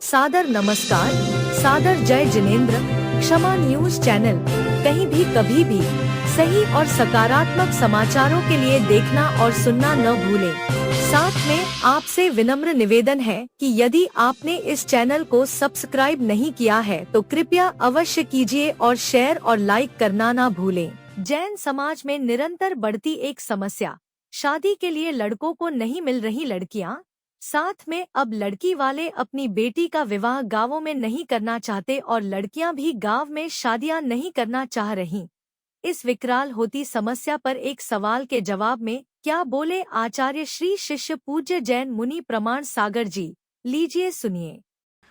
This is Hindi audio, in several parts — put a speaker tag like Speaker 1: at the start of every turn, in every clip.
Speaker 1: सादर नमस्कार, सादर जय जिनेंद्र। क्षमा न्यूज चैनल कहीं भी कभी भी सही और सकारात्मक समाचारों के लिए देखना और सुनना न भूलें। साथ में आपसे विनम्र निवेदन है कि यदि आपने इस चैनल को सब्सक्राइब नहीं किया है तो कृपया अवश्य कीजिए और शेयर और लाइक करना ना भूलें। जैन समाज में निरंतर बढ़ती एक समस्या, शादी के लिए लड़कों को नहीं मिल रही लड़कियां। साथ में अब लड़की वाले अपनी बेटी का विवाह गांवों में नहीं करना चाहते और लड़कियां भी गांव में शादियां नहीं करना चाह रही। इस विकराल होती समस्या पर एक सवाल के जवाब में क्या बोले आचार्य श्री शिष्य पूज्य जैन मुनि प्रमाण सागर जी, लीजिए सुनिए।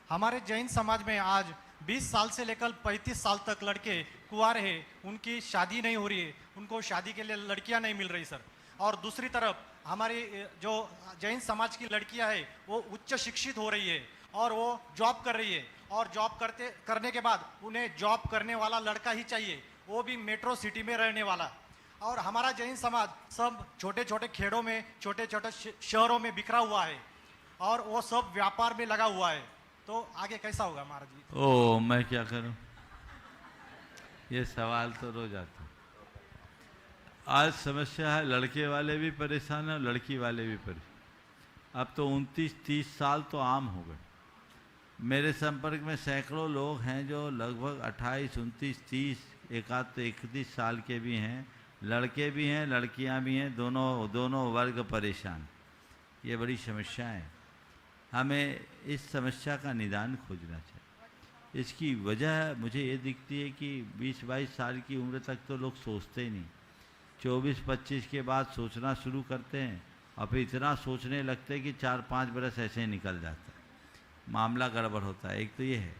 Speaker 2: हमारे जैन समाज में आज 20 साल से लेकर 35 साल तक लड़के कुंवारे हैं, उनकी शादी नहीं हो रही है, उनको शादी के लिए लड़कियां नहीं मिल रही सर। और दूसरी तरफ हमारी जो जैन समाज की लड़कियां हैं वो उच्च शिक्षित हो रही है और वो जॉब कर रही है, और जॉब करने के बाद उन्हें जॉब करने वाला लड़का ही चाहिए, वो भी मेट्रो सिटी में रहने वाला। और हमारा जैन समाज सब छोटे छोटे खेड़ों में, छोटे छोटे शहरों में बिखरा हुआ है और वो सब व्यापार में लगा हुआ है। तो आगे कैसा होगा महाराज जी?
Speaker 3: ओ मैं क्या करूं, ये सवाल तो रोज आता है। आज समस्या है, लड़के वाले भी परेशान हैं, लड़की वाले भी परेशान। अब तो 29-30 साल तो आम हो गए। मेरे संपर्क में सैकड़ों लोग हैं जो लगभग 28, 29, 30, एकाध तो 31 साल के भी हैं, लड़के भी हैं, लड़कियां भी हैं, दोनों वर्ग परेशान। ये बड़ी समस्या है। हमें इस समस्या का निदान खोजना चाहिए। इसकी वजह मुझे ये दिखती है कि 20-22 साल की उम्र तक तो लोग सोचते ही नहीं, 24-25 के बाद सोचना शुरू करते हैं और फिर इतना सोचने लगते हैं कि 4-5 बरस ऐसे ही निकल जाता है। मामला गड़बड़ होता है। एक तो ये है,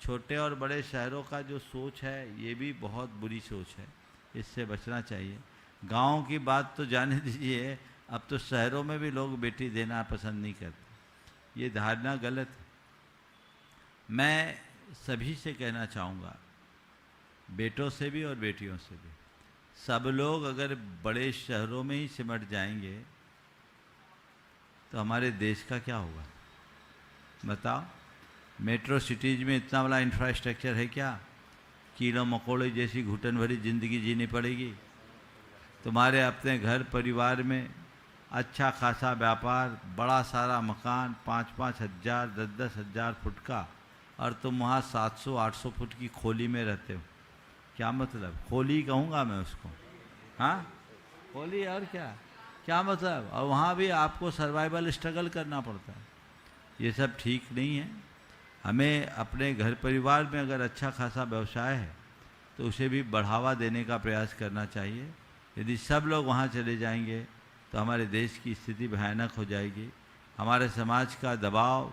Speaker 3: छोटे और बड़े शहरों का जो सोच है ये भी बहुत बुरी सोच है, इससे बचना चाहिए। गाँव की बात तो जाने दीजिए, अब तो शहरों में भी लोग बेटी देना पसंद नहीं करते। ये धारणा गलत है। मैं सभी से कहना चाहूँगा, बेटों से भी और बेटियों से भी, सब लोग अगर बड़े शहरों में ही सिमट जाएंगे तो हमारे देश का क्या होगा बताओ। मेट्रो सिटीज़ में इतना बड़ा इंफ्रास्ट्रक्चर है क्या? कीड़ों मकोड़े जैसी घुटन भरी ज़िंदगी जीनी पड़ेगी। तुम्हारे अपने घर परिवार में अच्छा खासा व्यापार, बड़ा सारा मकान, 5-5 हज़ार 10-10 हज़ार फुट का, और तुम वहाँ 700-800 फुट की खोली में रहते हो। क्या मतलब? खोली कहूँगा मैं उसको, हाँ खोली, और क्या मतलब? और वहाँ भी आपको सर्वाइवल स्ट्रगल करना पड़ता है। ये सब ठीक नहीं है। हमें अपने घर परिवार में अगर अच्छा खासा व्यवसाय है तो उसे भी बढ़ावा देने का प्रयास करना चाहिए। यदि सब लोग वहाँ चले जाएंगे तो हमारे देश की स्थिति भयानक हो जाएगी। हमारे समाज का दबाव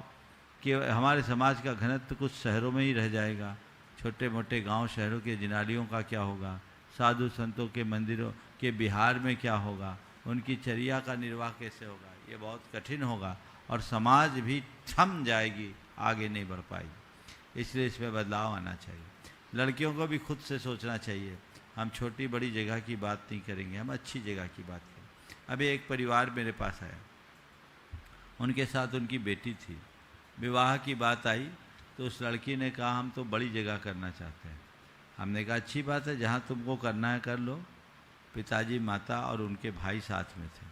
Speaker 3: हमारे समाज का घनत्व कुछ शहरों में ही रह जाएगा। छोटे मोटे गांव शहरों के जिनालियों का क्या होगा? साधु संतों के मंदिरों के बिहार में क्या होगा? उनकी चर्या का निर्वाह कैसे होगा? ये बहुत कठिन होगा और समाज भी थम जाएगी, आगे नहीं बढ़ पाएगी। इसलिए इसमें बदलाव आना चाहिए। लड़कियों को भी खुद से सोचना चाहिए। हम छोटी बड़ी जगह की बात नहीं करेंगे, हम अच्छी जगह की बात करेंगे। अभी एक परिवार मेरे पास आया, उनके साथ उनकी बेटी थी। विवाह की बात आई तो उस लड़की ने कहा हम तो बड़ी जगह करना चाहते हैं। हमने कहा अच्छी बात है, जहाँ तुमको करना है कर लो। पिताजी, माता और उनके भाई साथ में थे।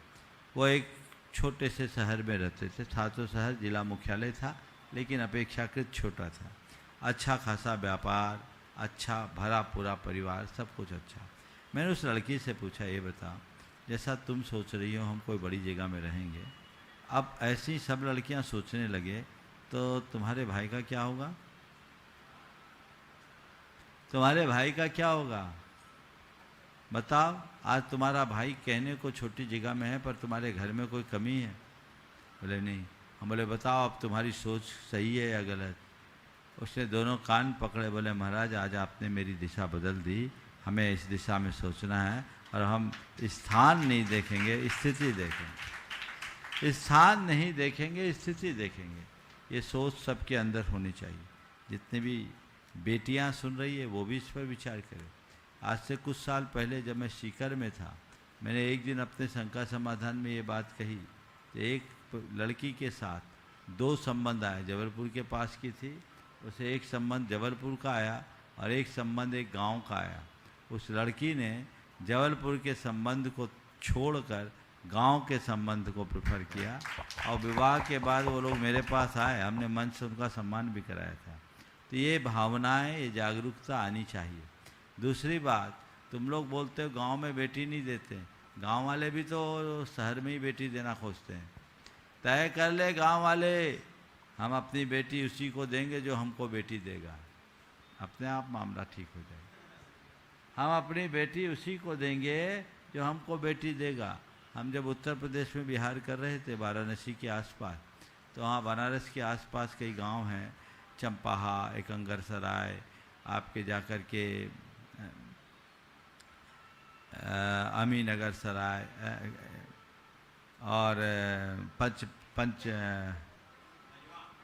Speaker 3: वो एक छोटे से शहर में रहते थे, था तो शहर, जिला मुख्यालय था, लेकिन अपेक्षाकृत छोटा था। अच्छा खासा व्यापार, अच्छा भरा पूरा परिवार, सब कुछ अच्छा। मैंने उस लड़की से पूछा, ये बताओ, जैसा तुम सोच रही हो हम कोई बड़ी जगह में रहेंगे, अब ऐसी सब लड़कियां सोचने लगे तो तुम्हारे भाई का क्या होगा? तुम्हारे भाई का क्या होगा बताओ। आज तुम्हारा भाई कहने को छोटी जगह में है, पर तुम्हारे घर में कोई कमी है? बोले नहीं। हम बोले बताओ अब तुम्हारी सोच सही है या गलत? उसने दोनों कान पकड़े, बोले महाराज आज आपने मेरी दिशा बदल दी, हमें इस दिशा में सोचना है और हम स्थान नहीं देखेंगे, स्थिति देखेंगे। स्थान नहीं देखेंगे, स्थिति देखेंगे। ये सोच सबके अंदर होनी चाहिए। जितने भी बेटियां सुन रही है वो भी इस पर विचार करें। आज से कुछ साल पहले जब मैं सीकर में था, मैंने एक दिन अपने शंका समाधान में ये बात कही कि एक लड़की के साथ 2 संबंध आए, जबलपुर के पास की थी, उसे एक संबंध जबलपुर का आया और एक संबंध एक गांव का आया। उस लड़की ने जबलपुर के संबंध को छोड़कर गांव के संबंध को प्रेफर किया और विवाह के बाद वो लोग मेरे पास आए, हमने मंच से उनका सम्मान भी कराया था। तो ये भावनाएं, ये जागरूकता आनी चाहिए। दूसरी बात, तुम लोग बोलते हो गांव में बेटी नहीं देते, गांव वाले भी तो शहर में ही बेटी देना खोजते हैं। तय कर ले गांव वाले, हम अपनी बेटी उसी को देंगे जो हमको बेटी देगा, अपने आप मामला ठीक हो जाएगा। हम अपनी बेटी उसी को देंगे जो हमको बेटी देगा। हम जब उत्तर प्रदेश में विहार कर रहे थे वाराणसी के आसपास, तो वहाँ बनारस के आसपास कई गांव हैं, चंपाहा, एकंगरसराय, आपके जाकर के अमीनगर सराय और पंच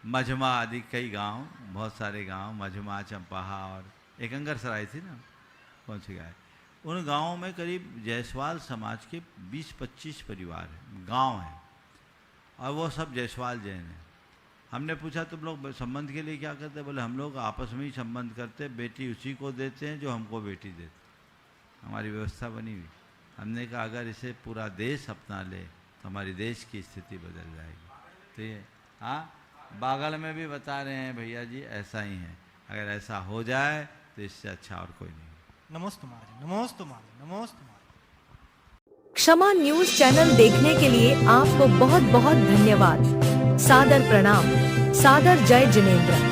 Speaker 3: मझमा आदि कई गांव, बहुत सारे गांव, मझमा, चंपाहा और एकंगरसराय थी ना, कौन सी गाय, उन गांवों में करीब जायसवाल समाज के 20-25 परिवार हैं, गांव हैं, और वो सब जायसवाल जैन हैं। हमने पूछा तुम लोग संबंध के लिए क्या करते? बोले हम लोग आपस में ही संबंध करते, बेटी उसी को देते हैं जो हमको बेटी देते। हमारी व्यवस्था बनी हुई। हमने कहा अगर इसे पूरा देश अपना ले तो हमारी देश की स्थिति बदल जाएगी। तो ये हाँ, बागल में भी बता रहे हैं भैया जी, ऐसा ही है। अगर ऐसा हो जाए तो इससे अच्छा और कोई नहीं।
Speaker 2: नमोस्तु महाराज, नमोस्तु महाराज, नमोस्तु महाराज।
Speaker 1: क्षमा न्यूज चैनल देखने के लिए आपको बहुत बहुत धन्यवाद। सादर प्रणाम। सादर जय जिनेंद्र।